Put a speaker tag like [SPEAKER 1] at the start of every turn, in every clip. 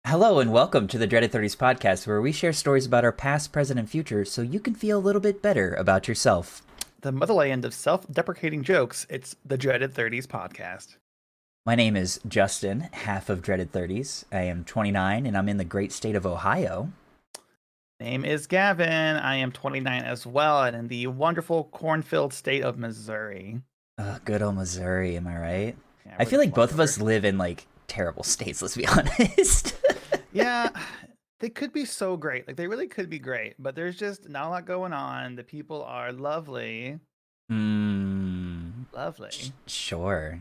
[SPEAKER 1] Hello and welcome to the Dreaded 30s podcast, where we share stories about our past, present, and future so you can feel a little bit better about yourself.
[SPEAKER 2] The motherland of self-deprecating jokes. It's the Dreaded 30s podcast.
[SPEAKER 1] My name is Justin, half of Dreaded 30s. I am 29 and I'm in the great state of Ohio.
[SPEAKER 2] Name is Gavin. I am 29 as well, and in the wonderful cornfield state of Missouri.
[SPEAKER 1] Good old Missouri, am I right?
[SPEAKER 2] Yeah,
[SPEAKER 1] I
[SPEAKER 2] we're
[SPEAKER 1] feel
[SPEAKER 2] just
[SPEAKER 1] like both of
[SPEAKER 2] over.
[SPEAKER 1] us live in terrible states, let's be honest.
[SPEAKER 2] Yeah, they could be so great. Like, they really could be great, but there's just not a lot going on. The people are lovely. Lovely.
[SPEAKER 1] Sure.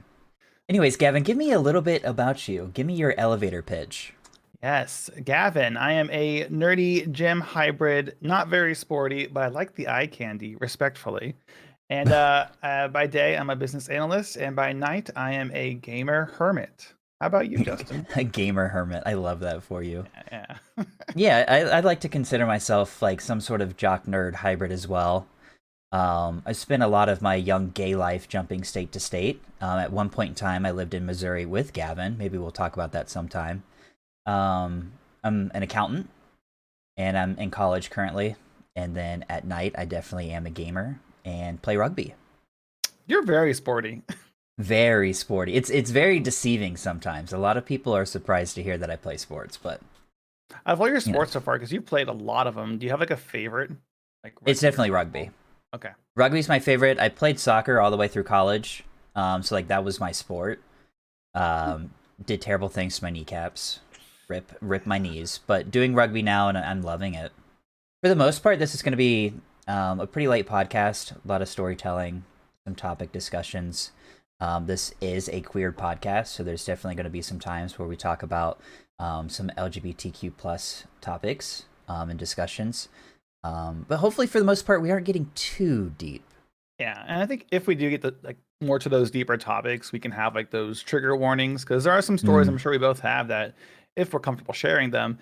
[SPEAKER 1] Anyways, Gavin, give me a little bit about you. Give me your elevator pitch.
[SPEAKER 2] Yes, Gavin. I am a nerdy gym hybrid, not very sporty, but I like the eye candy, respectfully. And by day, I'm a business analyst, and by night, I am a gamer hermit. How about you, Justin?
[SPEAKER 1] A gamer hermit. I love that for you.
[SPEAKER 2] Yeah.
[SPEAKER 1] Yeah, I'd like to consider myself like some sort of jock nerd hybrid as well. I spent a lot of my young gay life jumping state to state. At one point in time, I lived in Missouri with Gavin. Maybe we'll talk about that sometime. I'm an accountant, and I'm in college currently. And then at night, I definitely am a gamer and play rugby.
[SPEAKER 2] You're very sporty.
[SPEAKER 1] Very sporty. It's very deceiving sometimes. A lot of people are surprised to hear that I play sports, but
[SPEAKER 2] Out of all your
[SPEAKER 1] you know,
[SPEAKER 2] sports so far, because you've played a lot of them, do you have like a favorite? Like
[SPEAKER 1] it's
[SPEAKER 2] rugby, for
[SPEAKER 1] definitely
[SPEAKER 2] example?
[SPEAKER 1] rugby.
[SPEAKER 2] Okay.
[SPEAKER 1] Rugby's my favorite. I played soccer all the way through college, so that was my sport. Did terrible things to my kneecaps, rip my knees. But doing rugby now, and I'm loving it. For the most part, this is going to be a pretty late podcast. A lot of storytelling, some topic discussions. This is a queer podcast, so there's definitely going to be some times where we talk about some LGBTQ plus topics and discussions. But hopefully, for the most part, we aren't getting too deep.
[SPEAKER 2] Yeah, and I think if we do get more to those deeper topics, we can have like those trigger warnings because there are some stories I'm
[SPEAKER 1] Mm,
[SPEAKER 2] sure we both have that, if we're comfortable sharing them,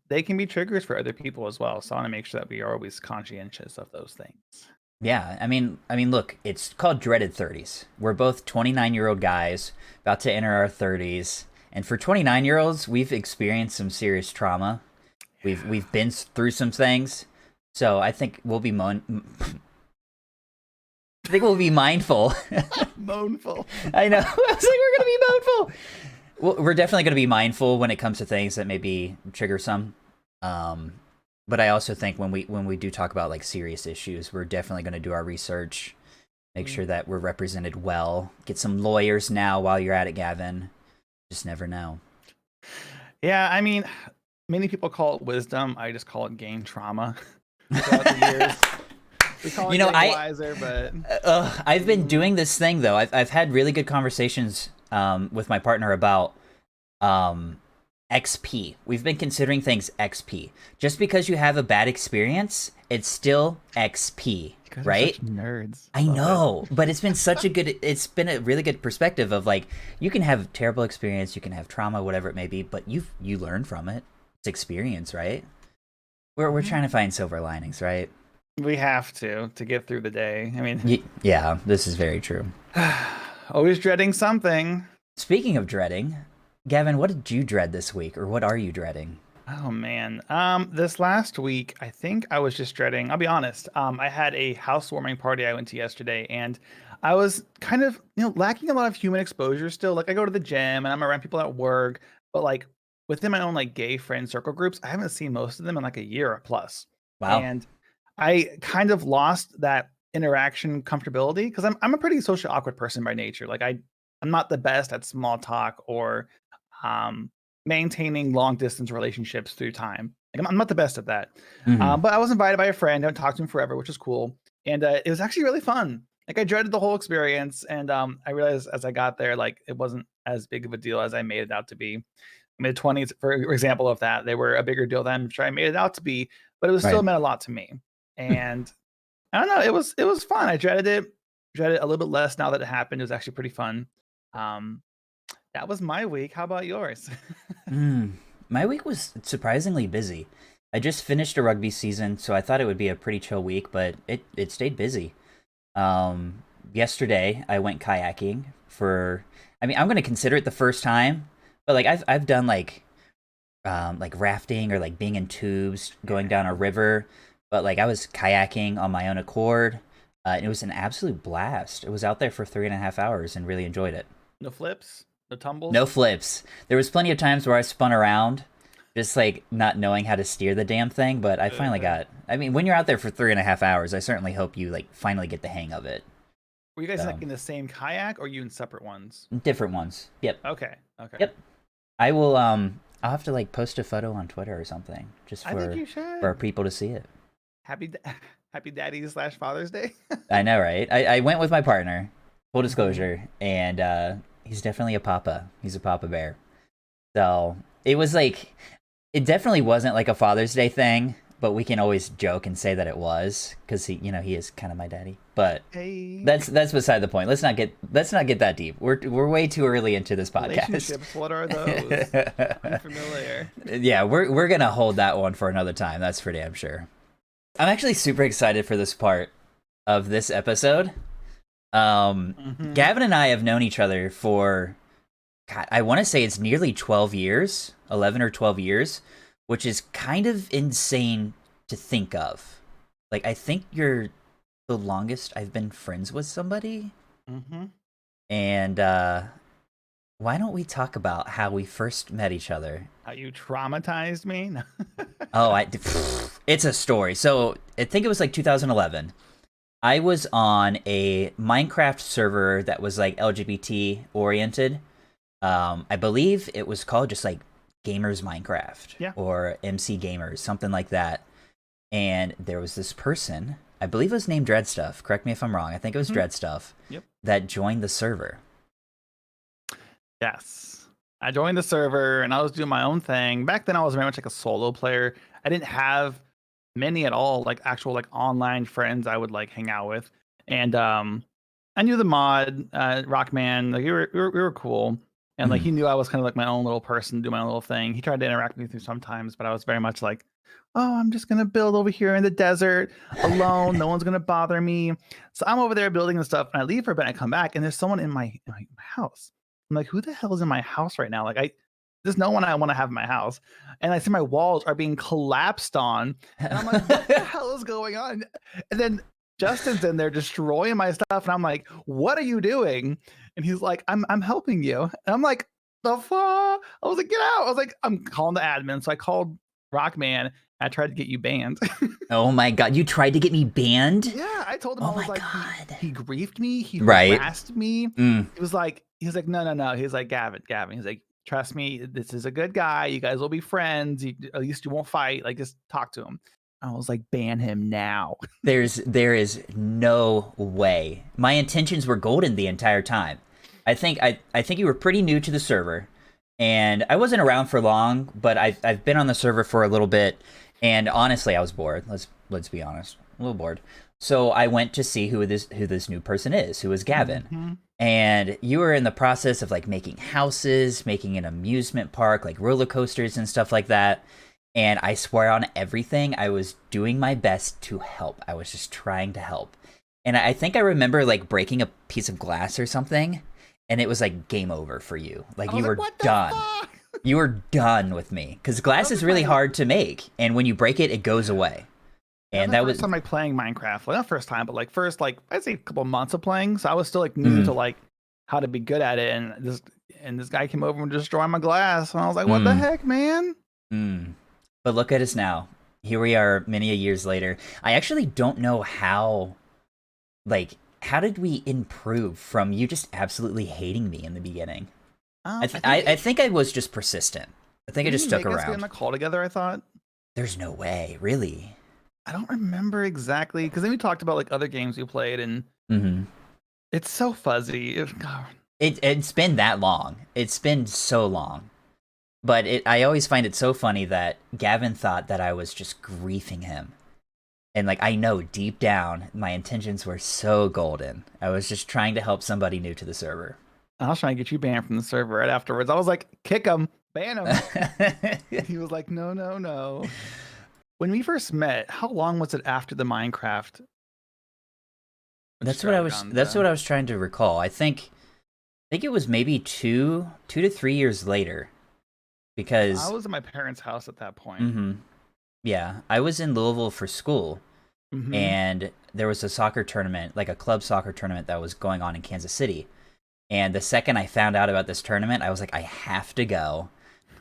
[SPEAKER 2] they can be triggers for other people as well. So I want to make sure that we are always conscientious of those things.
[SPEAKER 1] yeah, I mean, look, it's called Dreaded 30s. We're both 29-year-old guys about to enter our 30s, and for 29-year-olds, we've experienced some serious trauma. We've been through some things, so I think we'll be I think we'll be mindful.
[SPEAKER 2] Moanful.
[SPEAKER 1] I know. I was like, we're gonna be mindful. Well, we're definitely gonna be mindful when it comes to things that maybe trigger some. Um, but I also think when we do talk about like serious issues, we're definitely gonna do our research, make sure that we're represented well. Get some lawyers now while you're at it, Gavin. Just never know.
[SPEAKER 2] Yeah, I mean, many people call it wisdom. I just call it gain trauma throughout the years. We call it
[SPEAKER 1] You know,
[SPEAKER 2] getting
[SPEAKER 1] I
[SPEAKER 2] wiser, but
[SPEAKER 1] I've been doing this thing though. I've had really good conversations with my partner about um XP. We've been considering things XP. Just because you have a bad experience, it's still XP,
[SPEAKER 2] you guys are
[SPEAKER 1] right?
[SPEAKER 2] such nerds.
[SPEAKER 1] I
[SPEAKER 2] Love it.
[SPEAKER 1] know, but it's been a really good perspective of like you can have terrible experience, you can have trauma, whatever it may be, but you learn from it. It's experience, right? We're
[SPEAKER 2] Mhm.
[SPEAKER 1] trying to find silver linings, right?
[SPEAKER 2] We have to get through the day. I mean,
[SPEAKER 1] Yeah, this is very true.
[SPEAKER 2] always dreading something.
[SPEAKER 1] Speaking of dreading, Gavin, what did you dread this week, or what are you dreading?
[SPEAKER 2] Oh man. This last week, I think I was just dreading. I'll be honest. I had a housewarming party I went to yesterday, and I was kind of, lacking a lot of human exposure still. Like I go to the gym and I'm around people at work, but like within my own like gay friend circle groups, I haven't seen most of them in like a year or plus.
[SPEAKER 1] Wow.
[SPEAKER 2] And I kind of lost that interaction comfortability because I'm a pretty social awkward person by nature. Like I'm not the best at small talk or um maintaining long distance relationships through time. Like I'm not the best at that.
[SPEAKER 1] Hmm.
[SPEAKER 2] But I was invited by a friend. I haven't talked to him forever, which is cool. And it was actually really fun. Like I dreaded the whole experience, and I realized as I got there, like it wasn't as big of a deal as I made it out to be. Mid 20s, for example, of that, they were a bigger deal than I'm sure I made it out to be, but it was still
[SPEAKER 1] Right.
[SPEAKER 2] meant a lot to me. And I don't know, it was fun. I dreaded it a little bit less now that it happened. It was actually pretty fun. Um, that was my week. How about yours?
[SPEAKER 1] Mm. My week was surprisingly busy. I just finished a rugby season, so I thought it would be a pretty chill week, but it stayed busy. Yesterday I went kayaking for. I mean, I'm gonna consider it the first time, but like I've done like like rafting or like being in tubes, going down a river. But like I was kayaking on my own accord. And it was an absolute blast. It was out there for 3.5 hours and really enjoyed it.
[SPEAKER 2] No flips, no
[SPEAKER 1] No
[SPEAKER 2] tumbles.
[SPEAKER 1] flips. There was plenty of times where I spun around, just like not knowing how to steer the damn thing. But I finally
[SPEAKER 2] Uh,
[SPEAKER 1] got. I mean, when you're out there for 3.5 hours, I certainly hope you like finally get the hang of it.
[SPEAKER 2] Were you guys like
[SPEAKER 1] So
[SPEAKER 2] in the same kayak or you in separate ones?
[SPEAKER 1] different ones. Yep.
[SPEAKER 2] Okay. Okay.
[SPEAKER 1] Yep. I will. I'll have to like post a photo on Twitter or something just
[SPEAKER 2] I think
[SPEAKER 1] for
[SPEAKER 2] you
[SPEAKER 1] for
[SPEAKER 2] should.
[SPEAKER 1] people to see it.
[SPEAKER 2] Happy Happy Daddy's / Father's Day.
[SPEAKER 1] I know, right? I went with my partner, full
[SPEAKER 2] Mhm.
[SPEAKER 1] disclosure, and he's definitely a papa. He's a papa bear. So it was like, it definitely wasn't like a Father's Day thing, but we can always joke and say that it was because he is kind of my daddy. But
[SPEAKER 2] Hey,
[SPEAKER 1] that's beside the point. Let's not get that deep. We're way too early into this podcast.
[SPEAKER 2] relationships. What are those? Unfamiliar.
[SPEAKER 1] Yeah, we're gonna hold that one for another time. That's for damn sure. I'm actually super excited for this part of this episode.
[SPEAKER 2] Hmm.
[SPEAKER 1] Gavin and I have known each other for, God, I want to say it's nearly 12 years, 11 or 12 years, which is kind of insane to think of. Like, I think you're the longest I've been friends with somebody.
[SPEAKER 2] Hmm.
[SPEAKER 1] And why don't we talk about how we first met each other?
[SPEAKER 2] How you traumatized me? No.
[SPEAKER 1] Oh, it's a story. So I think it was like 2011. I was on a Minecraft server that was like LGBT oriented. I believe it was called just like Gamers Minecraft
[SPEAKER 2] Yeah.
[SPEAKER 1] or MC Gamers, something like that. And there was this person, I believe it was named Dreadstuff. Correct me if I'm wrong. I think it was
[SPEAKER 2] Mhm.
[SPEAKER 1] Dreadstuff
[SPEAKER 2] Yep.
[SPEAKER 1] that joined the server.
[SPEAKER 2] Yes. I joined the server and I was doing my own thing. Back then I was very much like a solo player. I didn't have many at all, like actual like online friends I would like hang out with. And I knew the mod, Rockman, like we were cool. And like
[SPEAKER 1] Mhm.
[SPEAKER 2] he knew I was kind of like my own little person, do my own little thing. He tried to interact with me sometimes, but I was very much like, oh, I'm just gonna build over here in the desert alone. No one's gonna bother me. So I'm over there building and stuff, and I leave for a bit. And I come back, and there's someone in my house. I'm like, who the hell is in my house right now? There's no one I want to have in my house. And I see my walls are being collapsed on, and I'm like, what the hell is going on? And then Justin's in there destroying my stuff, and I'm like, what are you doing? And he's like, I'm helping you. And I'm like, the fuck? I was like, get out. I was like, I'm calling the admin. So I called Rockman. I tried to get you banned.
[SPEAKER 1] Oh my God. You tried to get me banned?
[SPEAKER 2] Yeah, I told him, I
[SPEAKER 1] Oh
[SPEAKER 2] was
[SPEAKER 1] my
[SPEAKER 2] like,
[SPEAKER 1] God.
[SPEAKER 2] he griefed me, he
[SPEAKER 1] Right.
[SPEAKER 2] harassed me.
[SPEAKER 1] Mm.
[SPEAKER 2] He was like, no, no, no. He's like, Gavin. He's like, trust me, this is a good guy. You guys will be friends. At least you won't fight. Like, just talk to him. I was like, ban him now.
[SPEAKER 1] There is no way. My intentions were golden the entire time. I think you were pretty new to the server, and I wasn't around for long, but I've been on the server for a little bit, and honestly, I was bored. Let's be honest, a little bored. So I went to see who this new person is, who is Gavin.
[SPEAKER 2] Hmm.
[SPEAKER 1] And you were in the process of like making houses, making an amusement park, like roller coasters and stuff like that. And I swear on everything, I was doing my best to help. I was just trying to help. And I think I remember like breaking a piece of glass or something, and it was like game over for you. Like
[SPEAKER 2] I
[SPEAKER 1] you
[SPEAKER 2] was like,
[SPEAKER 1] were
[SPEAKER 2] what the
[SPEAKER 1] done.
[SPEAKER 2] fuck?
[SPEAKER 1] You were done with me because
[SPEAKER 2] That
[SPEAKER 1] glass
[SPEAKER 2] was
[SPEAKER 1] is
[SPEAKER 2] just
[SPEAKER 1] really
[SPEAKER 2] my
[SPEAKER 1] hard to make, and when you break it, it goes away.
[SPEAKER 2] That was
[SPEAKER 1] And
[SPEAKER 2] my
[SPEAKER 1] that
[SPEAKER 2] first
[SPEAKER 1] was
[SPEAKER 2] time like playing Minecraft. Well, not first time, but like first like I'd say a couple months of playing. So I was still like new to
[SPEAKER 1] mm,
[SPEAKER 2] like how to be good at it. And this guy came over and destroyed my glass. And I was like, what the
[SPEAKER 1] mm,
[SPEAKER 2] heck, man?
[SPEAKER 1] mm. But look at us now. Here we are, many a years later. I actually don't know how. Like, how did we improve from you just absolutely hating me in the beginning? I
[SPEAKER 2] I
[SPEAKER 1] th-
[SPEAKER 2] think
[SPEAKER 1] I, I think I was just persistent. I think I
[SPEAKER 2] didn't
[SPEAKER 1] just
[SPEAKER 2] he
[SPEAKER 1] stuck
[SPEAKER 2] make us get on
[SPEAKER 1] around.
[SPEAKER 2] the call together, I thought.
[SPEAKER 1] There's no way, really.
[SPEAKER 2] I don't remember exactly because then we talked about like other games we played and
[SPEAKER 1] Hmm.
[SPEAKER 2] it's so fuzzy. God.
[SPEAKER 1] It's been that long. It's been so long. But I always find it so funny that Gavin thought that I was just griefing him. And like I know deep down my intentions were so golden. I was just trying to help somebody new to the server.
[SPEAKER 2] I was trying to get you banned from the server right afterwards. I was like, kick him, ban him. He was like, no, no, no. When we first met, how long was it after the Minecraft
[SPEAKER 1] That's what
[SPEAKER 2] extravaganza?
[SPEAKER 1] I was trying to recall. I think it was maybe 2 to 3 years later
[SPEAKER 2] I
[SPEAKER 1] because
[SPEAKER 2] was at my parents' house at that point.
[SPEAKER 1] hmm yeah, I was in Louisville for school,
[SPEAKER 2] Mm-hmm.
[SPEAKER 1] and there was a soccer tournament, like a club soccer tournament that was going on in Kansas City. And the second I found out about this tournament, I was like, I have to go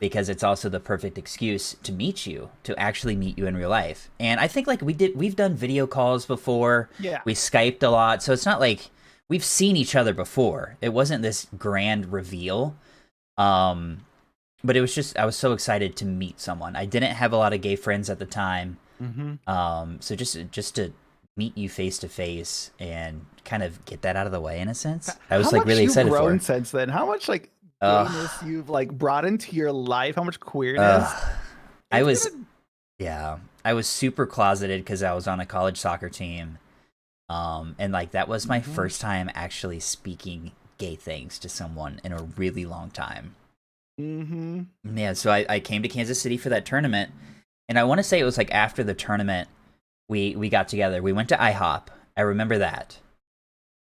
[SPEAKER 1] because it's also the perfect excuse to meet you, to actually meet you in real life. And I think like we've done video calls before,
[SPEAKER 2] Yeah.
[SPEAKER 1] we Skyped a lot, so it's not like we've seen each other before. It wasn't this grand reveal. Um, but it was just I was so excited to meet someone. I didn't have a lot of gay friends at the time.
[SPEAKER 2] Mm-hmm.
[SPEAKER 1] So just to meet you face to face and kind of get that out of the way in a sense. I
[SPEAKER 2] How
[SPEAKER 1] was like
[SPEAKER 2] much
[SPEAKER 1] really
[SPEAKER 2] you've
[SPEAKER 1] excited
[SPEAKER 2] grown
[SPEAKER 1] for.
[SPEAKER 2] since then? How much like gayness
[SPEAKER 1] Ugh.
[SPEAKER 2] you've like brought into your life? How much queerness?
[SPEAKER 1] Ugh. I
[SPEAKER 2] It's
[SPEAKER 1] was
[SPEAKER 2] gonna.
[SPEAKER 1] yeah, I was super closeted because I was on a college soccer team. And like that was my
[SPEAKER 2] Mhm.
[SPEAKER 1] first time actually speaking gay things to someone in a really long time.
[SPEAKER 2] Mhm.
[SPEAKER 1] Yeah, so I came to Kansas City for that tournament, and I want to say it was like after the tournament we got together. We went to IHOP. I remember that,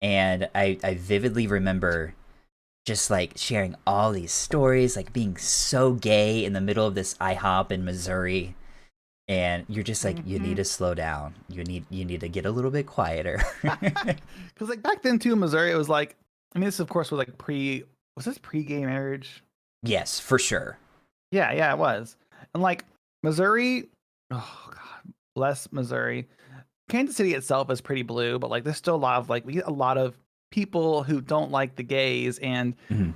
[SPEAKER 1] and I vividly remember just like sharing all these stories, like being so gay in the middle of this IHOP in Missouri, and you're just like, you need
[SPEAKER 2] Mhm.
[SPEAKER 1] to slow down. You need to get a little bit quieter.
[SPEAKER 2] Because like back then too, in Missouri, it was like. I mean, this of course was like pre. Was this pre-gay marriage?
[SPEAKER 1] Yes, for sure.
[SPEAKER 2] Yeah, yeah, it was. And like Missouri, oh god, bless Missouri. Kansas City itself is pretty blue, but like there's still a lot of like we get a lot of people who don't like the gays, and
[SPEAKER 1] Mhm.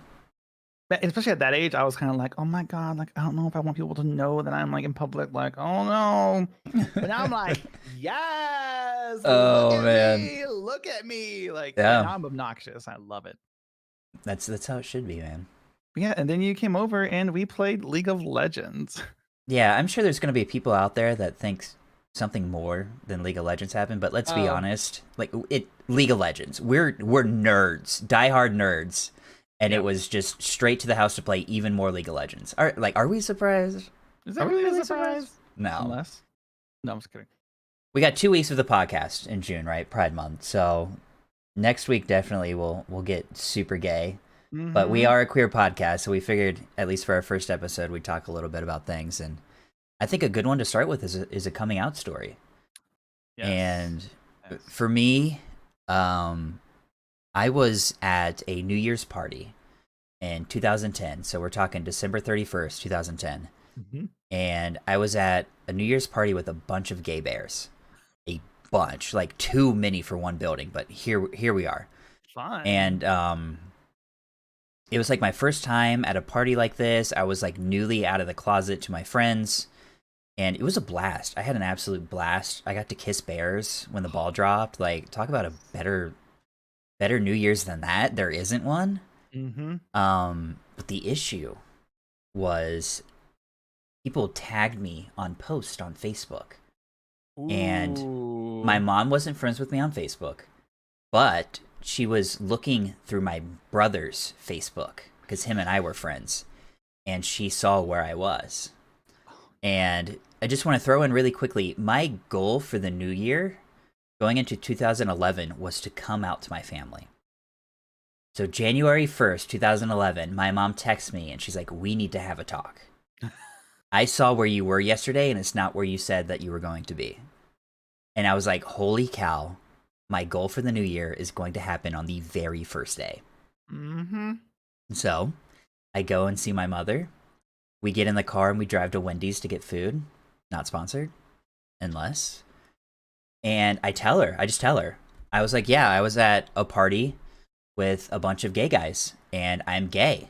[SPEAKER 2] especially at that age, I was kind of like, oh my god, like I don't know if I want people to know that I'm like in public, like oh no. But now I'm like, yes,
[SPEAKER 1] Oh man,
[SPEAKER 2] look at me, like yeah.
[SPEAKER 1] yeah,
[SPEAKER 2] Now I'm obnoxious. I love it.
[SPEAKER 1] that's how it should be, man.
[SPEAKER 2] Yeah, and then you came over and we played League of Legends.
[SPEAKER 1] Yeah, I'm sure there's gonna be people out there that thinks something more than League of Legends happened, but let's be
[SPEAKER 2] Oh,
[SPEAKER 1] honest. Like it, League of Legends, we're nerds, diehard nerds, and it
[SPEAKER 2] yep.
[SPEAKER 1] was just straight to the house to play even more League of Legends. Are we surprised?
[SPEAKER 2] Is
[SPEAKER 1] Are
[SPEAKER 2] that
[SPEAKER 1] we
[SPEAKER 2] really a
[SPEAKER 1] really surprised?
[SPEAKER 2] surprise?
[SPEAKER 1] No.
[SPEAKER 2] Unless, no, I'm just kidding.
[SPEAKER 1] We got 2 weeks of the podcast in June, right? Pride Month. So next week definitely we'll get super gay. But we
[SPEAKER 2] Mm-hmm.
[SPEAKER 1] are a queer podcast, so we figured at least for our first episode we'd talk a little bit about things, and I think a good one to start with is a coming out story.
[SPEAKER 2] Yes.
[SPEAKER 1] And
[SPEAKER 2] Yes.
[SPEAKER 1] for me, um, I was at a New Year's party in 2010. So we're talking December 31st, 2010.
[SPEAKER 2] Mm-hmm.
[SPEAKER 1] And I was at a New Year's party with a bunch of gay bears. A bunch, like too many for one building, but here we are.
[SPEAKER 2] Fun.
[SPEAKER 1] And it was like my first time at a party like this. I was like newly out of the closet to my friends, and it was a blast. I had an absolute blast. I got to kiss bears when the ball dropped. Like, talk about a better New Year's than that. There isn't one.
[SPEAKER 2] Mm-hmm.
[SPEAKER 1] But the issue was people tagged me on posts on Facebook, and my
[SPEAKER 2] Ooh.
[SPEAKER 1] mom wasn't friends with me on Facebook, but she was looking through my brother's Facebook because him and I were friends, and she saw where I was. And I just want to throw in really quickly, my goal for the new year going into 2011 was to come out to my family. So January 1st, 2011, my mom texts me and she's like, "We need to have a talk. I saw where you were yesterday and it's not where you said that you were going to be." And I was like, "Holy cow. My goal for the new year is going to happen on the very first day."
[SPEAKER 2] Mm-hmm.
[SPEAKER 1] So I go and see my mother. We get in the car and we drive to Wendy's to get food. Not sponsored, unless. And I just tell her. I was like, "Yeah, I was at a party with a bunch of gay guys and I'm gay."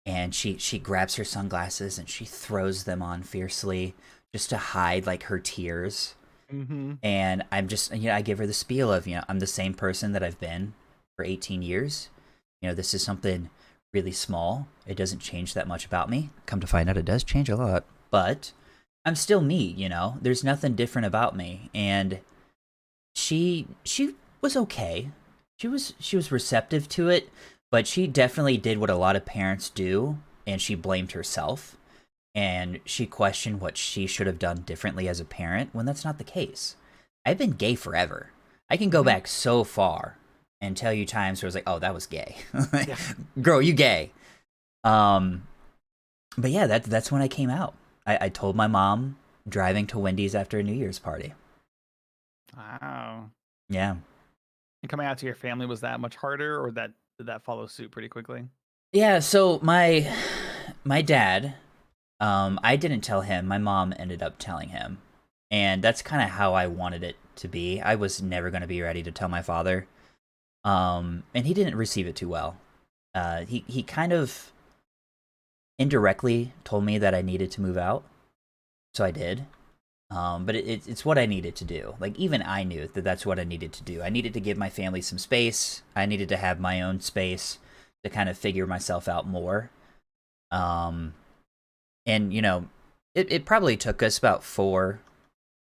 [SPEAKER 1] And she grabs her sunglasses and she throws them on fiercely just to hide like her tears.
[SPEAKER 2] Mm-hmm.
[SPEAKER 1] And I'm just, I give her the spiel of, I'm the same person that I've been for 18 years. This is something really small. It doesn't change that much about me. Come to find out, it does change a lot. But I'm still me. There's nothing different about me. And she was okay. She was receptive to it, but she definitely did what a lot of parents do, and she blamed herself, and she questioned what she should have done differently as a parent when that's not the case. I've been gay forever. I can go
[SPEAKER 2] Mm-hmm.
[SPEAKER 1] back so far and tell you times where I was like, "Oh, that was gay."
[SPEAKER 2] Yeah.
[SPEAKER 1] Girl, you gay. Um But yeah, that's when I came out. I told my mom driving to Wendy's after a New Year's party.
[SPEAKER 2] Wow.
[SPEAKER 1] Yeah.
[SPEAKER 2] And coming out to your family, was that much harder, or that did that follow suit pretty quickly?
[SPEAKER 1] Yeah, so my dad, I didn't tell him. My mom ended up telling him. And that's kind of how I wanted it to be. I was never going to be ready to tell my father. And he didn't receive it too well. He kind of indirectly told me that I needed to move out, so I did. But it's what I needed to do. Like, even I knew that that's what I needed to do. I needed to give my family some space. I needed to have my own space to kind of figure myself out more. Um, and it probably took us about 4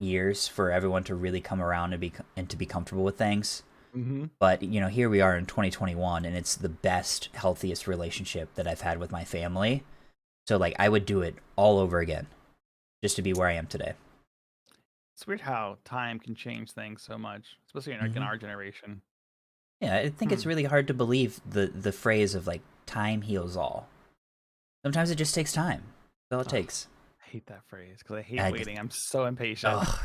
[SPEAKER 1] years for everyone to really come around and to be comfortable with things.
[SPEAKER 2] Mm-hmm.
[SPEAKER 1] But here we are in 2021, and it's the best, healthiest relationship that I've had with my family. So like, I would do it all over again, just to be where I am today.
[SPEAKER 2] It's weird how time can change things so much, especially in, like, in
[SPEAKER 1] Hmm.
[SPEAKER 2] our generation.
[SPEAKER 1] Yeah, I think
[SPEAKER 2] Hmm.
[SPEAKER 1] it's really hard to believe the phrase of like time heals all. Sometimes it just takes time. That's all it
[SPEAKER 2] Oh,
[SPEAKER 1] takes.
[SPEAKER 2] I hate that phrase because I hate
[SPEAKER 1] I just,
[SPEAKER 2] waiting. I'm so impatient.
[SPEAKER 1] ugh.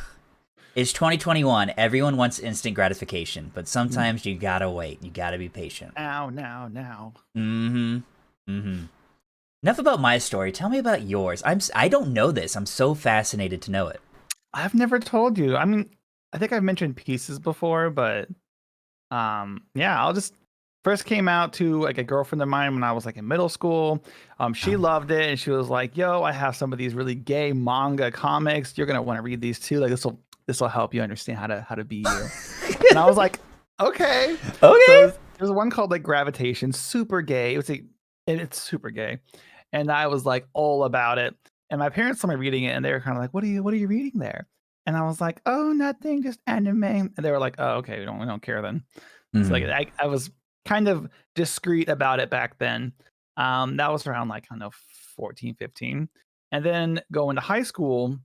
[SPEAKER 1] It's 2021. Everyone wants instant gratification, but sometimes you gotta wait. You gotta be patient.
[SPEAKER 2] Now.
[SPEAKER 1] Mm-hmm. Mm-hmm. Enough about my story. Tell me about yours. I don't know this. I'm so fascinated to know it.
[SPEAKER 2] I've never told you. I mean, I think I've mentioned pieces before, but yeah, I'll just first came out to like a girlfriend of mine when I was like in middle school. She
[SPEAKER 1] Oh.
[SPEAKER 2] loved it and she was like, "Yo, I have some of these really gay manga comics. You're gonna want to read these too. Like this will help you understand how to be you." And I was like, "Okay." So
[SPEAKER 1] Okay.
[SPEAKER 2] there's one called like Gravitation, super gay. It's super gay, and I was like all about it. And my parents saw me reading it, and they were kind of like, "What are you reading there?" And I was like, "Oh, nothing, just anime." And they were like, "Oh, okay, we don't care then." So like
[SPEAKER 1] Mm.
[SPEAKER 2] I was kind of discreet about it back then. That was around like, I don't know, 14, 15. And then going to high school,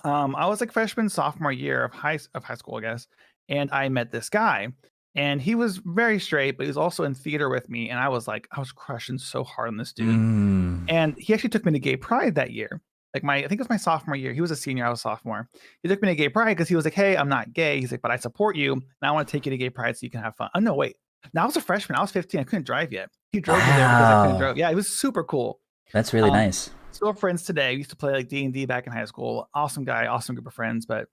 [SPEAKER 2] I was like freshman, sophomore year of high school, I guess. And I met this guy. And he was very straight, but he was also in theater with me. And I was crushing so hard on this dude.
[SPEAKER 1] Mm.
[SPEAKER 2] And he actually took me to Gay Pride that year. Like I think it was my sophomore year. He was a senior, I was a sophomore. He took me to Gay Pride because he was like, "Hey, I'm not gay." He's like, "But I support you, and I want to take you to Gay Pride so you can have fun." Oh no, wait. Now I was a freshman. I was 15. I couldn't drive yet. He drove me there because I couldn't
[SPEAKER 1] Wow.
[SPEAKER 2] drive. Yeah, it was super cool.
[SPEAKER 1] That's really
[SPEAKER 2] Um,
[SPEAKER 1] nice.
[SPEAKER 2] Still friends today. We used to play like D&D back in high school. Awesome guy, awesome group of friends. But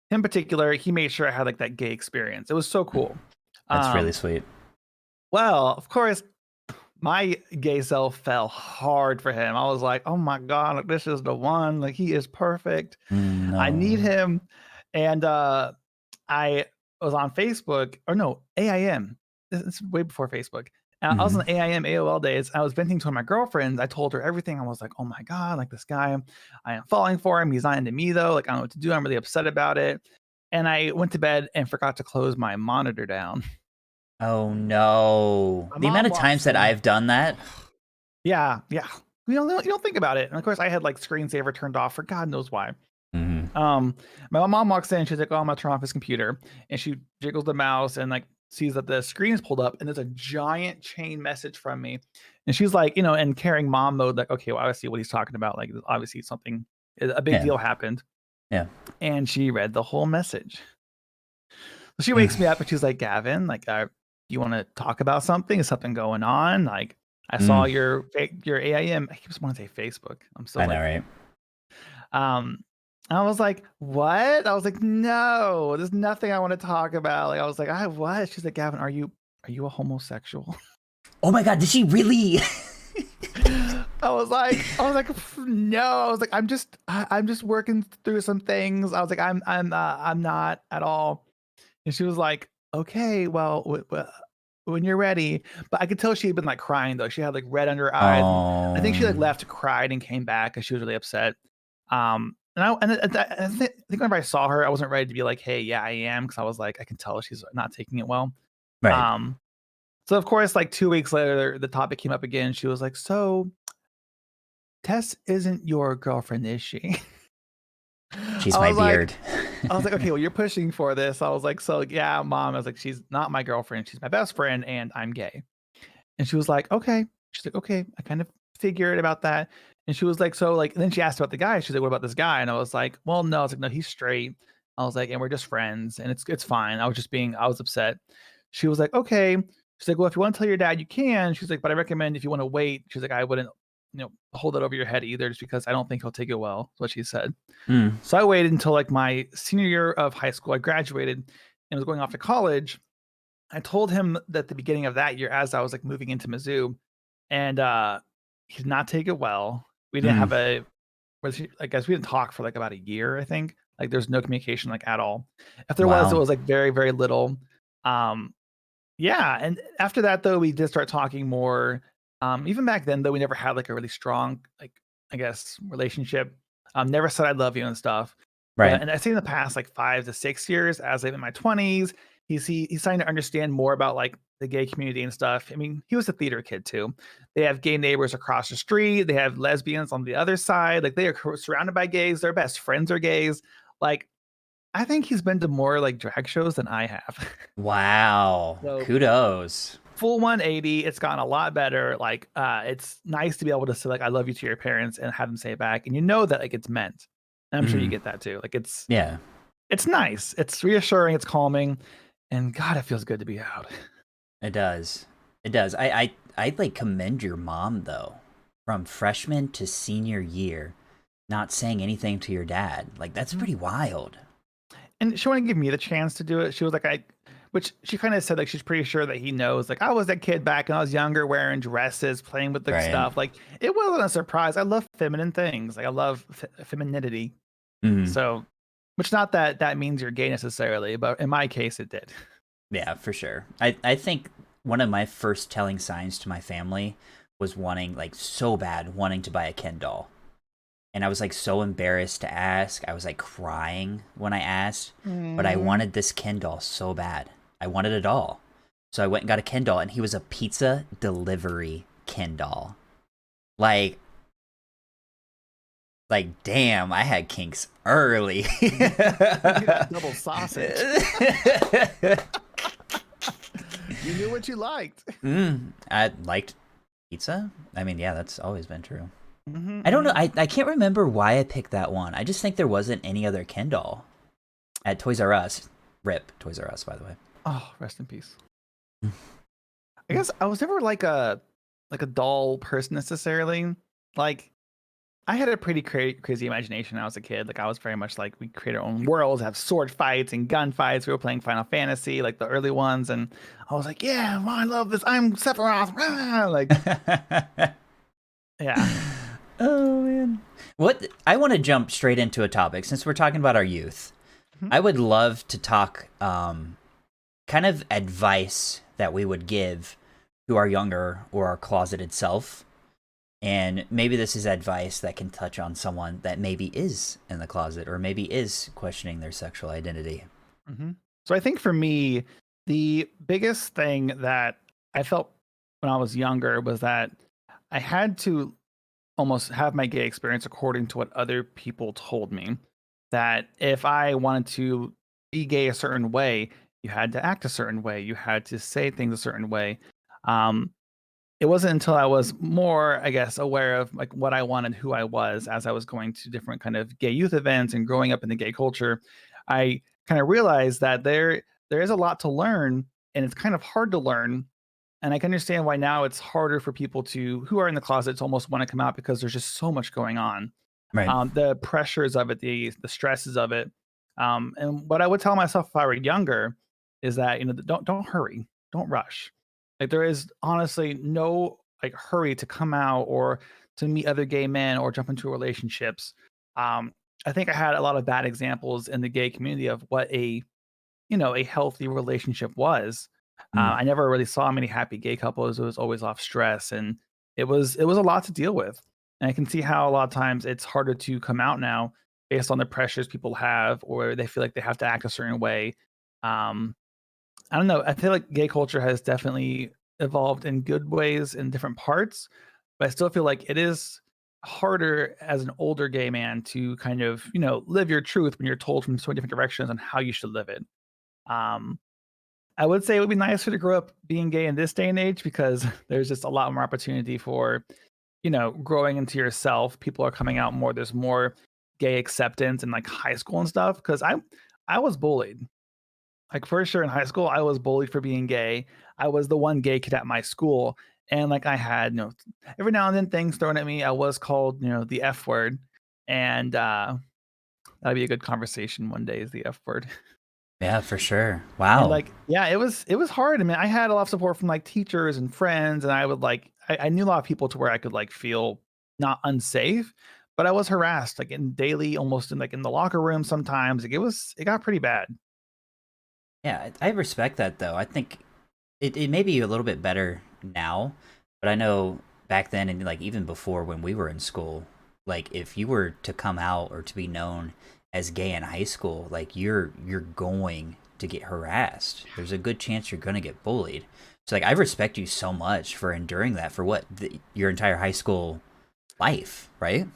[SPEAKER 2] in particular, he made sure I had like that gay experience. It was so cool.
[SPEAKER 1] That's really
[SPEAKER 2] Um,
[SPEAKER 1] sweet.
[SPEAKER 2] well, of course, my gay self fell hard for him. I was like, "Oh my god, like, this is the one. Like he is perfect. I need
[SPEAKER 1] No.
[SPEAKER 2] him." And I was on Facebook, or no, AIM. It's way before Facebook. I was
[SPEAKER 1] Hmm.
[SPEAKER 2] on AIM AOL days. I was venting to my girlfriend. I told her everything. I was like, "Oh my god, like this guy, I am falling for him. He's not into me though. Like I don't know what to do. I'm really upset about it." And I went to bed and forgot to close my monitor down.
[SPEAKER 1] Oh no.
[SPEAKER 2] My
[SPEAKER 1] The amount
[SPEAKER 2] mom
[SPEAKER 1] of times
[SPEAKER 2] walks
[SPEAKER 1] that
[SPEAKER 2] in.
[SPEAKER 1] I've done that.
[SPEAKER 2] Yeah, yeah. You don't think about it. And of course, I had like screensaver turned off for God knows why.
[SPEAKER 1] Hmm.
[SPEAKER 2] Um, my mom walks in. She's like, "Oh, I'm gonna turn off his computer," and she jiggles the mouse and like sees that the screen is pulled up, and there's a giant chain message from me. And she's like, in carrying mom mode, like, "Okay, well, I see what he's talking about. Like, obviously something, a big
[SPEAKER 1] Yeah.
[SPEAKER 2] deal happened."
[SPEAKER 1] Yeah.
[SPEAKER 2] And she read the whole message. So she
[SPEAKER 1] Mm.
[SPEAKER 2] wakes me up and she's like, "Gavin, like, you want to talk about something? Is something going on? Like, I saw
[SPEAKER 1] Mm.
[SPEAKER 2] your AIM. I keep wanting to say Facebook. I'm so
[SPEAKER 1] I know,
[SPEAKER 2] like,
[SPEAKER 1] right?
[SPEAKER 2] um, I was like, "What?" I was like, "No, there's nothing I want to talk about." Like, I was like, "I what?" She's like, "Gavin, are you a homosexual?"
[SPEAKER 1] Oh my god, did she really?
[SPEAKER 2] I was like, "No." I was like, I'm just working through some things." I was like, I'm not at all." And she was like, "Okay, well, when you're ready." But I could tell she had been like crying though. She had like red under her eyes. I think she like
[SPEAKER 1] Oh,
[SPEAKER 2] left, cried, and came back because she was really upset. And I think whenever I saw her, I wasn't ready to be like, "Hey, yeah, I am," because I was like, I can tell she's not taking it well.
[SPEAKER 1] right.
[SPEAKER 2] Um, so of course, like 2 weeks later, the topic came up again. She was like, "So Tess isn't your girlfriend, is she?"
[SPEAKER 1] She's
[SPEAKER 2] I
[SPEAKER 1] my
[SPEAKER 2] was like,
[SPEAKER 1] beard.
[SPEAKER 2] I was like, "Okay, well, you're pushing for this." I was like, "So yeah, mom." I was like, "She's not my girlfriend. She's my best friend, and I'm gay." And she was like, "Okay." She's like, "Okay, I kind of figured about that." And she was like, so like, and then she asked about the guy. She's like, what about this guy? And I was like, well, no. I was like, no, he's straight. I was like, and we're just friends, and it's fine. I was upset. She was like, okay. She's like, well, if you want to tell your dad, you can. She's like, but I recommend if you want to wait. She's like, I wouldn't, hold it over your head either, just because I don't think he'll take it well. Is what she said.
[SPEAKER 1] Mm.
[SPEAKER 2] So I waited until like my senior year of high school. I graduated and was going off to college. I told him that at the beginning of that year, as I was like moving into Mizzou, and he did not take it well. We didn't
[SPEAKER 1] Mm.
[SPEAKER 2] have I guess we didn't talk for like about a year, I think. Like there's no communication like at all. If there was, it
[SPEAKER 1] Wow.
[SPEAKER 2] was like very, very little. Um, yeah, and after that though, we did start talking more. Even back then though, we never had like a really strong, like, I guess, relationship. Never said I love you and stuff. But
[SPEAKER 1] Right.
[SPEAKER 2] and I say in the past like 5 to 6 years, as I'm in my 20s, he's starting to understand more about like the gay community and stuff. I mean, he was a theater kid too. They have gay neighbors across the street. They have lesbians on the other side. Like they are surrounded by gays. Their best friends are gays. Like I think he's been to more like drag shows than I have.
[SPEAKER 1] Wow.
[SPEAKER 2] So
[SPEAKER 1] Kudos.
[SPEAKER 2] full 180. It's gotten a lot better. Like it's nice to be able to say like I love you to your parents and have them say it back, and you know that like it's meant. And I'm sure you
[SPEAKER 1] Mm.
[SPEAKER 2] get that too. Like
[SPEAKER 1] Yeah,
[SPEAKER 2] it's nice. It's reassuring. It's calming, and God, it feels good to be out.
[SPEAKER 1] it does. It does. I like commend your mom though. From freshman to senior year, not saying anything to your dad. Like that's pretty wild.
[SPEAKER 2] And she wanted to give me the chance to do it. She was like, which she kind of said like she's pretty sure that he knows. Like I was that kid back when I was younger, wearing dresses, playing with the
[SPEAKER 1] Right.
[SPEAKER 2] stuff. Like it wasn't a surprise. I love feminine things. Like I love femininity.
[SPEAKER 1] Mm.
[SPEAKER 2] So, which not that that means you're gay necessarily, but in my case, it did.
[SPEAKER 1] Yeah, for sure. I think one of my first telling signs to my family was wanting, like, so bad, wanting to buy a Ken doll. And I was like so embarrassed to ask. I was like crying when I asked, but I
[SPEAKER 2] Mm.
[SPEAKER 1] wanted this Ken doll so bad. I wanted a doll. So I went and got a Ken doll, and he was a pizza delivery Ken doll. Like, damn, I had kinks early.
[SPEAKER 2] Double sausage. You knew what you liked.
[SPEAKER 1] I liked pizza. I mean, yeah, that's always been true.
[SPEAKER 2] Mm-hmm,
[SPEAKER 1] I don't know.
[SPEAKER 2] mm-hmm.
[SPEAKER 1] I can't remember why I picked that one. I just think there wasn't any other Ken doll at Toys R Us. Rip Toys R Us, by the way.
[SPEAKER 2] Oh, rest in peace. I guess I was never like a doll person necessarily. Like I had a pretty crazy imagination when I was a kid. Like I was very much like we create our own worlds, have sword fights and gun fights. We were playing Final Fantasy, like the early ones, and I was like, yeah, I love this. I'm Sephiroth. Rah! Like, yeah.
[SPEAKER 1] Oh man. What I want to jump straight into a topic since we're talking about our youth.
[SPEAKER 2] Mhm.
[SPEAKER 1] I would love to talk kind of advice that we would give to our younger or our closeted self. And maybe this is advice that can touch on someone that maybe is in the closet or maybe is questioning their sexual identity.
[SPEAKER 2] Mm-hmm. So I think for me, the biggest thing that I felt when I was younger was that I had to almost have my gay experience according to what other people told me. That if I wanted to be gay a certain way, you had to act a certain way, you had to say things a certain way. Um, it wasn't until I was more, I guess, aware of like what I wanted, who I was, as I was going to different kind of gay youth events and growing up in the gay culture, I kind of realized that there is a lot to learn, and it's kind of hard to learn. And I can understand why now it's harder for people to who are in the closet to almost want to come out because there's just so much going on.
[SPEAKER 1] Right.
[SPEAKER 2] The pressures of it, the stresses of it. And what I would tell myself if I were younger is that don't hurry, don't rush. Like there is honestly no like hurry to come out or to meet other gay men or jump into relationships. I think I had a lot of bad examples in the gay community of what a healthy relationship was.
[SPEAKER 1] Mm.
[SPEAKER 2] I never really saw many happy gay couples. It was always off stress, and it was a lot to deal with. And I can see how a lot of times it's harder to come out now based on the pressures people have, or they feel like they have to act a certain way. Um, I don't know. I feel like gay culture has definitely evolved in good ways in different parts, but I still feel like it is harder as an older gay man to kind of live your truth when you're told from so many different directions on how you should live it. Um, I would say it would be nicer to grow up being gay in this day and age because there's just a lot more opportunity for, growing into yourself, people are coming out more. There's more gay acceptance in like high school and stuff. Because I was bullied. Like for sure in high school, I was bullied for being gay. I was the one gay kid at my school, and like I had every now and then things thrown at me. I was called the F word, and that'd be a good conversation one day. Is the F word.
[SPEAKER 1] Yeah, for sure.
[SPEAKER 2] And
[SPEAKER 1] Wow.
[SPEAKER 2] like, yeah, it was hard. I mean, I had a lot of support from like teachers and friends, and I would like I knew a lot of people to where I could like feel not unsafe, but I was harassed like in daily, almost in like in the locker room sometimes. Like it got pretty bad.
[SPEAKER 1] Yeah, I respect that though. I think it may be a little bit better now, but I know back then and like even before when we were in school, like if you were to come out or to be known as gay in high school, like you're going to get harassed. There's a good chance you're going to get bullied. So like I respect you so much for enduring that for your entire high school life, right?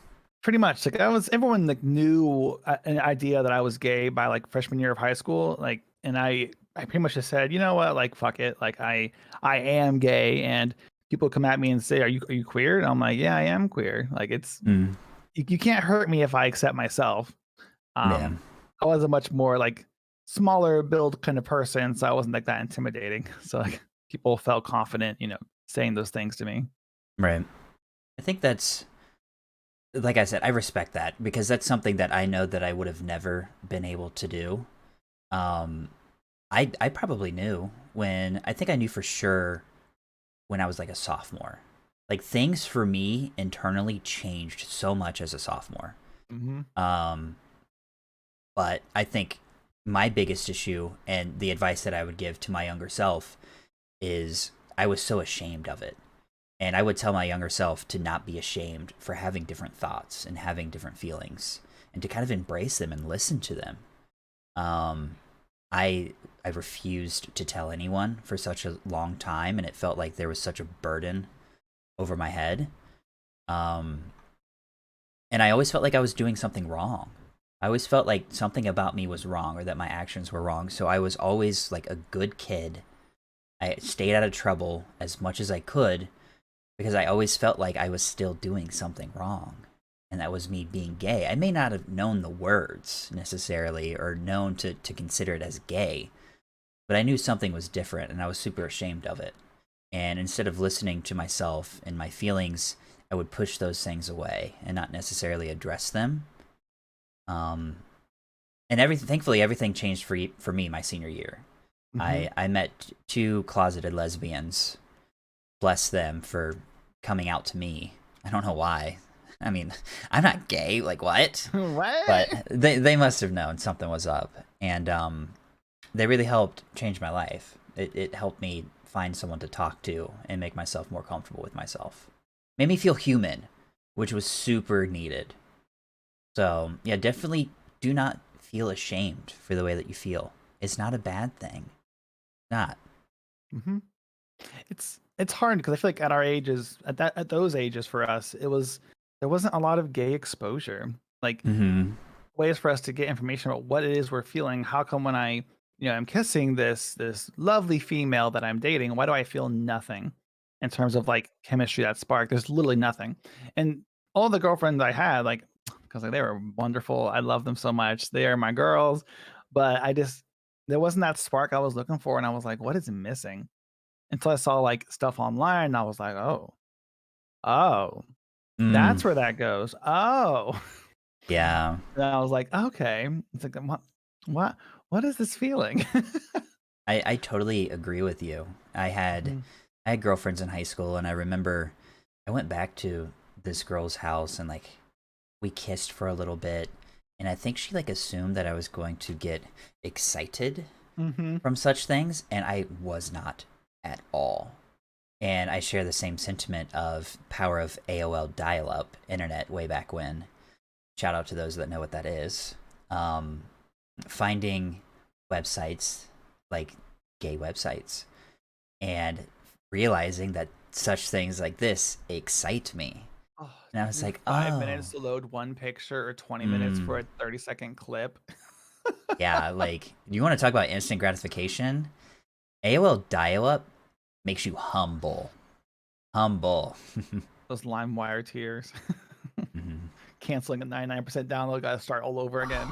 [SPEAKER 2] Pretty much. Like everyone like knew an idea that I was gay by like freshman year of high school. Like, and I pretty much just said, you know what, like fuck it, like I am gay, and people come at me and say, are you queer? And I'm like, yeah, I am queer. Like
[SPEAKER 1] Mm,
[SPEAKER 2] you can't hurt me if I accept myself.
[SPEAKER 1] yeah.
[SPEAKER 2] Um, I was a much more like smaller build kind of person, so I wasn't like that intimidating. So like people felt confident, saying those things to me.
[SPEAKER 1] Right. I think that's like I said, I respect that because that's something that I know that I would have never been able to do. Um, I probably knew when I think I knew for sure when I was like a sophomore. Like things for me internally changed so much as a sophomore.
[SPEAKER 2] Mm-hmm.
[SPEAKER 1] Um, but I think my biggest issue and the advice that I would give to my younger self is I was so ashamed of it. And I would tell my younger self to not be ashamed for having different thoughts and having different feelings and to kind of embrace them and listen to them. Um, I refused to tell anyone for such a long time, and it felt like there was such a burden over my head. Um, and I always felt like I was doing something wrong. I always felt like something about me was wrong or that my actions were wrong. So I was always like a good kid. I stayed out of trouble as much as I could because I always felt like I was still doing something wrong. And that was me being gay. I may not have known the words necessarily or known to consider it as gay, but I knew something was different and I was super ashamed of it. And instead of listening to myself and my feelings, I would push those things away and not necessarily address them. Um, and everything, thankfully, everything changed for me my senior year.
[SPEAKER 2] Mm-hmm.
[SPEAKER 1] I met two closeted lesbians. Bless them for coming out to me. I don't know why. I mean, I'm not gay. Like what?
[SPEAKER 2] What?
[SPEAKER 1] But they must have known something was up, and they really helped change my life. It helped me find someone to talk to and make myself more comfortable with myself. Made me feel human, which was super needed. So yeah, definitely do not feel ashamed for the way that you feel. It's not a bad thing. Not.
[SPEAKER 2] Mm-hmm. It's hard because I feel like at our ages, at those ages for us, there wasn't a lot of gay exposure. Like
[SPEAKER 1] Mm-hmm.
[SPEAKER 2] ways for us to get information about what it is we're feeling. How come when I'm kissing this lovely female that I'm dating, why do I feel nothing in terms of like chemistry that spark? There's literally nothing. And all the girlfriends I had, like, because like they were wonderful. I love them so much. They are my girls. But there wasn't that spark I was looking for. And I was like, what is missing? Until I saw like stuff online. And I was like, oh,
[SPEAKER 1] Mm.
[SPEAKER 2] that's where that goes. Oh.
[SPEAKER 1] Yeah.
[SPEAKER 2] And I was like, okay. It's like, what, what is this feeling?
[SPEAKER 1] I totally agree with you.
[SPEAKER 2] Mhm.
[SPEAKER 1] I had girlfriends in high school and I remember I went back to this girl's house and like we kissed for a little bit and I think she like assumed that I was going to get excited
[SPEAKER 2] Mhm.
[SPEAKER 1] from such things and I was not at all. And I share the same sentiment of power of AOL dial-up internet way back when. Shout out to those that know what that is. Um, Finding websites like gay websites and realizing that such things like this excite me.
[SPEAKER 2] Oh,
[SPEAKER 1] And I
[SPEAKER 2] took
[SPEAKER 1] was
[SPEAKER 2] me
[SPEAKER 1] like,
[SPEAKER 2] 5 minutes
[SPEAKER 1] oh,
[SPEAKER 2] to load one picture or 20 minutes for
[SPEAKER 1] mm,
[SPEAKER 2] a 30-second clip.
[SPEAKER 1] yeah, like, you want to talk about instant gratification? AOL dial up makes you humble. Humble.
[SPEAKER 2] Those LimeWire tears.
[SPEAKER 1] Mhm.
[SPEAKER 2] Canceling a 99% download, gotta start all over again.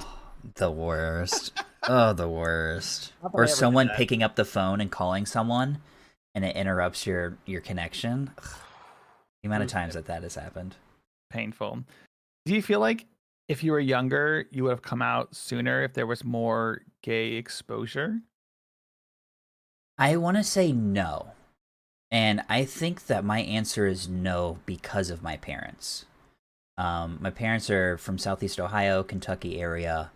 [SPEAKER 1] The worst. Oh, the worst.
[SPEAKER 2] Not that
[SPEAKER 1] Or
[SPEAKER 2] I ever did
[SPEAKER 1] someone
[SPEAKER 2] that.
[SPEAKER 1] picking up the phone and calling someone, and it interrupts your connection. Ugh, the amount of
[SPEAKER 2] Oof,
[SPEAKER 1] times that has happened.
[SPEAKER 2] painful. Do you feel like if you were younger, you would have come out sooner if there was more gay exposure?
[SPEAKER 1] I want to say no. And I think that my answer is no because of my parents. My parents are from Southeast Ohio, Kentucky area,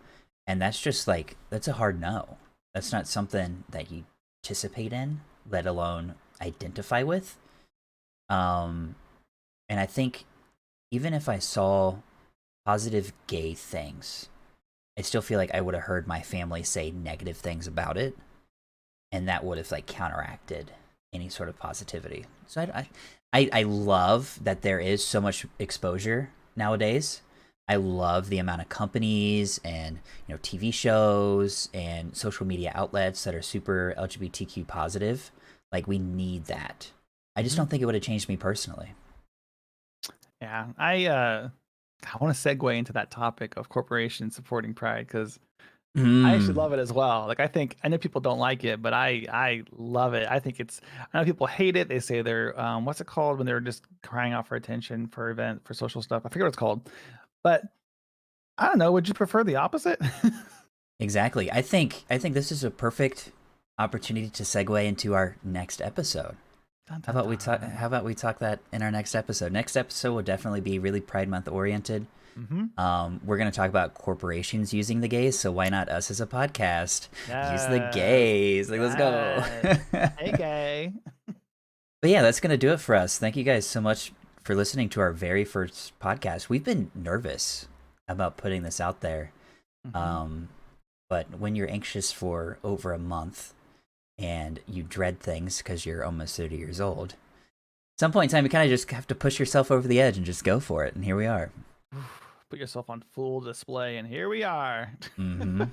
[SPEAKER 1] and that's just like, that's a hard no. That's not something that you participate in, let alone identify with. Um, and I think even if I saw positive gay things, I still feel like I would have heard my family say negative things about it, and that would have like counteracted any sort of positivity. So I love that there is so much exposure nowadays. I love the amount of companies and TV shows and social media outlets that are super LGBTQ positive. Like we need that. I just don't think it would have changed me personally.
[SPEAKER 2] Yeah, I want to segue into that topic of corporations supporting Pride because I actually
[SPEAKER 1] Mm,
[SPEAKER 2] love it as well. Like I know people don't like it, but I love it. I know people hate it. They say they're what's it called when they're just crying out for attention for social stuff. I forget what it's called. But I don't know, would you prefer the opposite?
[SPEAKER 1] exactly. I think this is a perfect opportunity to segue into our next episode.
[SPEAKER 2] Dun,
[SPEAKER 1] How
[SPEAKER 2] dun,
[SPEAKER 1] about we talk?
[SPEAKER 2] dun.
[SPEAKER 1] How about we talk that in our next episode? Next episode will definitely be really Pride Month oriented.
[SPEAKER 2] Mhm.
[SPEAKER 1] We're gonna talk about corporations using the gays, so why not us as a podcast use the
[SPEAKER 2] Yes.
[SPEAKER 1] gays? Like, let's go.
[SPEAKER 2] Yes. Hey gay.
[SPEAKER 1] But yeah, that's gonna do it for us. Thank you guys so much for listening to our very first podcast. We've been nervous about putting this out there,
[SPEAKER 2] Mhm.
[SPEAKER 1] um, but when you're anxious for over a month and you dread things because you're almost 30 years old, at some point in time, you kind of just have to push yourself over the edge and just go for it. And here we are.
[SPEAKER 2] Put yourself on full display and here we are.
[SPEAKER 1] Hmm.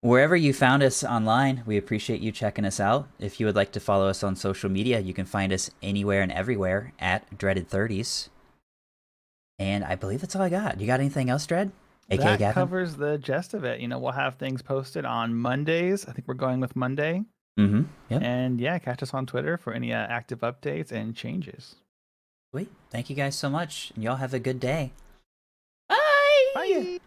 [SPEAKER 1] Wherever you found us online, we appreciate you checking us out. If you would like to follow us on social media, you can find us anywhere and everywhere at Dreaded30s. And I believe that's all I got. You got anything else, Dread? AKA
[SPEAKER 2] That
[SPEAKER 1] Gavin?
[SPEAKER 2] covers the gist of it. We'll have things posted on Mondays. I think we're going with Monday.
[SPEAKER 1] Mm-hmm. Yep.
[SPEAKER 2] And yeah, catch us on Twitter for any active updates and changes.
[SPEAKER 1] Sweet. Thank you guys so much. And y'all have a good day.
[SPEAKER 2] Bye.
[SPEAKER 1] Bye!